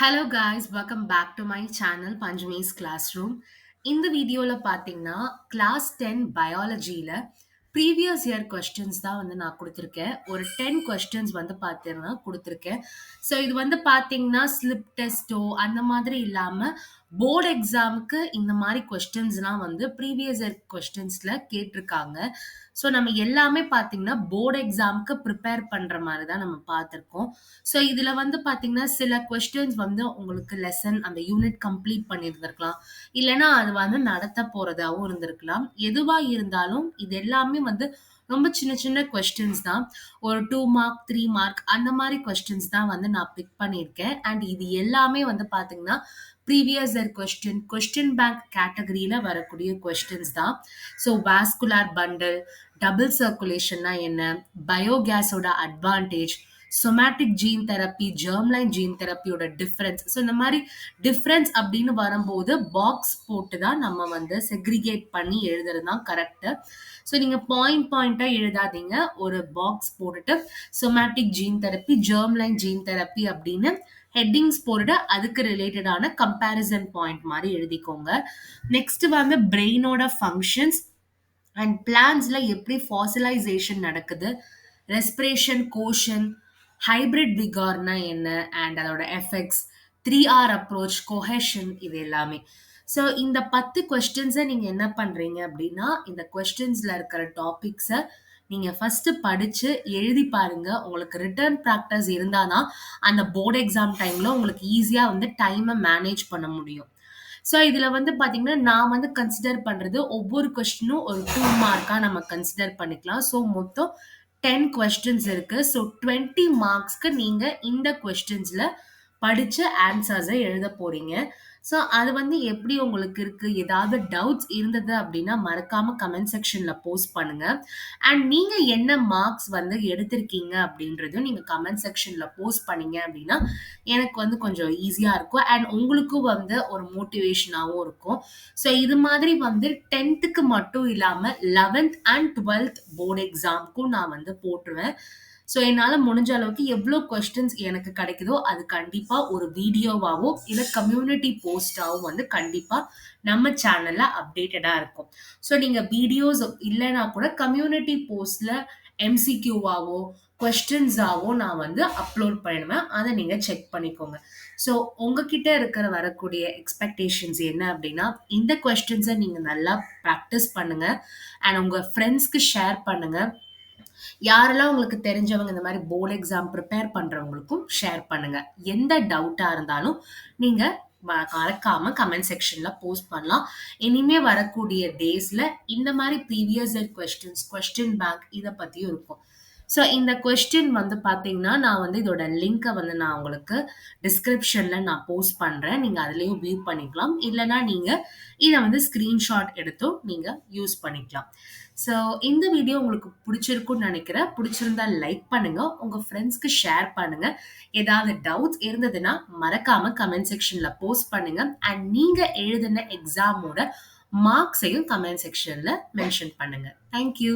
Hello guys, welcome back to my channel Panchami's classroom. இந்த வீடியோவில் பார்த்தீங்கன்னா கிளாஸ் 10 பயாலஜியில் ப்ரீவியஸ் இயர் கொஸ்டின்ஸ் தான் வந்து நான் கொடுத்துருக்கேன். ஒரு 10 கொஸ்டின்ஸ் வந்து பார்த்தீங்கன்னா கொடுத்துருக்கேன். ஸோ இது வந்து பார்த்தீங்கன்னா ஸ்லிப் டெஸ்ட்டோ அந்த மாதிரி இல்லாமல் போர்டு எக்ஸாமுக்கு இந்த மாதிரி கொஸ்டின்ஸ்லாம் வந்து ப்ரீவியஸ் இயர் கொஸ்டின்ஸில் கேட்டிருக்காங்க. ஸோ நம்ம எல்லாமே பார்த்தீங்கன்னா போர்டு எக்ஸாமுக்கு ப்ரிப்பேர் பண்ணுற மாதிரி தான் நம்ம பார்த்துருக்கோம். ஸோ இதில் வந்து பார்த்தீங்கன்னா சில கொஸ்டின்ஸ் வந்து உங்களுக்கு லெசன் அந்த யூனிட் கம்ப்ளீட் பண்ணியிருந்திருக்கலாம், இல்லைன்னா அது வந்து நடத்த போகிறதாகவும் இருந்திருக்கலாம். எதுவாக இருந்தாலும் இது எல்லாமே வந்து ரொம்ப சின்ன சின்ன கொஸ்டின்ஸ் தான். ஒரு 2 மார்க் 3 மார்க் அந்த மாதிரி கொஸ்டின்ஸ் தான் வந்து நான் பிக் பண்ணியிருக்கேன். அண்ட் இது எல்லாமே வந்து பார்த்தீங்கன்னா ப்ரீவியஸ் இயர் கொஸ்டின் பேங்க் கேட்டகரியில வரக்கூடிய கொஸ்டின்ஸ் தான். ஸோ வாஸ்குலார் பண்டல், டபுள் சர்க்குலேஷன்னா என்ன, பயோகேஸோட advantage, somatic gene therapy, germline gene தெரப்பியோட டிஃபரன்ஸ். ஸோ இந்த மாதிரி டிஃபரன்ஸ் அப்படின்னு வரும்போது பாக்ஸ் போட்டு தான் நம்ம வந்து செக்ரிகேட் பண்ணி எழுதுறது தான் கரெக்டு. ஸோ நீங்கள் பாயிண்டாக எழுதாதீங்க. ஒரு பாக்ஸ் போட்டுட்டு somatic gene therapy, germline gene therapy அப்படின்னு ஹெட்டிங்ஸ் போட்டுட்டு அதுக்கு ரிலேட்டடான கம்பேரிசன் பாயிண்ட் மாதிரி எழுதிக்கோங்க. நெக்ஸ்ட் வந்து பிரெயினோட ஃபங்க்ஷன்ஸ் அண்ட் பிளான்ஸ்ல எப்படி ஃபாசிலைசேஷன் நடக்குது, ரெஸ்பிரேஷன் கோஷன், ஹைபிரிட் விகார்னா என்ன அண்ட் அதோட எஃபெக்ட்ஸ், 3R அப்ரோச், கொஹெஷன், இது எல்லாமே. ஸோ இந்த 10 கொஸ்டின்ஸை நீங்கள் என்ன பண்ணுறீங்க அப்படின்னா இந்த கொஸ்டின்ஸில் இருக்கிற டாபிக்ஸை நீங்கள் ஃபஸ்ட்டு படித்து எழுதி பாருங்க. உங்களுக்கு ரிட்டர்ன் ப்ராக்டிஸ் இருந்தால் தான் அந்த போர்டு எக்ஸாம் டைமில் உங்களுக்கு ஈஸியாக வந்து டைமை மேனேஜ் பண்ண முடியும். ஸோ இதில் வந்து பார்த்தீங்கன்னா நான் வந்து கன்சிடர் பண்ணுறது ஒவ்வொரு கொஸ்டினும் ஒரு 2 மார்க்காக நம்ம கன்சிடர் பண்ணிக்கலாம். ஸோ மொத்தம் 10 கொஸ்டின்ஸ் இருக்குது. ஸோ 20 மார்க்ஸ்க்கு நீங்கள் இந்த கொஸ்டின்ஸில் படித்த ஆன்சர்ஸை எழுத போகிறீங்க. ஸோ அது வந்து எப்படி உங்களுக்கு இருக்குது, ஏதாவது டவுட்ஸ் இருந்தது அப்படின்னா மறக்காமல் கமெண்ட் செக்ஷனில் போஸ்ட் பண்ணுங்கள். அண்ட் நீங்கள் என்ன மார்க்ஸ் வந்து எடுத்திருக்கீங்க அப்படின்றதும் நீங்கள் கமெண்ட் செக்ஷனில் போஸ்ட் பண்ணீங்க அப்படின்னா எனக்கு வந்து கொஞ்சம் ஈஸியாக இருக்கும் அண்ட் உங்களுக்கும் வந்து ஒரு மோட்டிவேஷனாகவும் இருக்கும். ஸோ இது மாதிரி வந்து 10th மட்டும் இல்லாமல் 11th அண்ட் 12th போர்டு எக்ஸாமுக்கும் நான் வந்து போட்டுருவேன். ஸோ என்னால் முடிஞ்ச அளவுக்கு எவ்வளோ கொஸ்டின்ஸ் எனக்கு கிடைக்குதோ அது கண்டிப்பாக ஒரு வீடியோவாகவோ இல்லை கம்யூனிட்டி போஸ்டாகவும் வந்து கண்டிப்பாக நம்ம சேனலில் அப்டேட்டடாக இருக்கும். ஸோ நீங்கள் வீடியோஸ் இல்லைன்னா கூட கம்யூனிட்டி போஸ்டில் எம்சிக்யூவாவோ கொஸ்டின்ஸாவோ நான் வந்து அப்லோட் பண்ணுவேன். அதை நீங்கள் செக் பண்ணிக்கோங்க. ஸோ உங்ககிட்ட இருக்கிற வரக்கூடிய எக்ஸ்பெக்டேஷன்ஸ் என்ன அப்படின்னா இந்த கொஸ்டின்ஸை நீங்கள் நல்லா ப்ராக்டிஸ் பண்ணுங்கள் அண்ட் உங்கள் ஃப்ரெண்ட்ஸ்க்கு ஷேர் பண்ணுங்கள். யாரெல்லாம் உங்களுக்கு தெரிஞ்சவங்க இந்த மாதிரி போர்டு எக்ஸாம் ப்ரிப்பேர் பண்றவங்களுக்கும் ஷேர் பண்ணுங்க. எந்த டவுட்டா இருந்தாலும் நீங்க மறக்காம கமெண்ட் செக்ஷன்ல போஸ்ட் பண்ணலாம். இனிமே வரக்கூடிய டேஸ்ல இந்த மாதிரி ப்ரீவியஸ் இயர் கொஸ்டின் பேங்க் இதை பத்தியும் இருக்கும். ஸோ இந்த கொஸ்டின் வந்து பார்த்தீங்கன்னா நான் வந்து இதோட லிங்கை வந்து நான் உங்களுக்கு டிஸ்கிரிப்ஷனில் நான் போஸ்ட் பண்ணுறேன். நீங்கள் அதுலேயும் வியூ பண்ணிக்கலாம். இல்லைனா நீங்கள் இதை வந்து ஸ்க்ரீன்ஷாட் எடுத்தும் நீங்கள் யூஸ் பண்ணிக்கலாம். ஸோ இந்த வீடியோ உங்களுக்கு பிடிச்சிருக்குன்னு நினைக்கிறேன். பிடிச்சிருந்தா லைக் பண்ணுங்கள், உங்கள் ஃப்ரெண்ட்ஸ்க்கு ஷேர் பண்ணுங்கள். ஏதாவது டவுட்ஸ் இருந்ததுன்னா மறக்காமல் கமெண்ட் செக்ஷனில் போஸ்ட் பண்ணுங்கள். அண்ட் நீங்கள் எழுதின எக்ஸாமோட மார்க்ஸையும் கமெண்ட் செக்ஷனில் மென்ஷன் பண்ணுங்கள். தேங்க்யூ.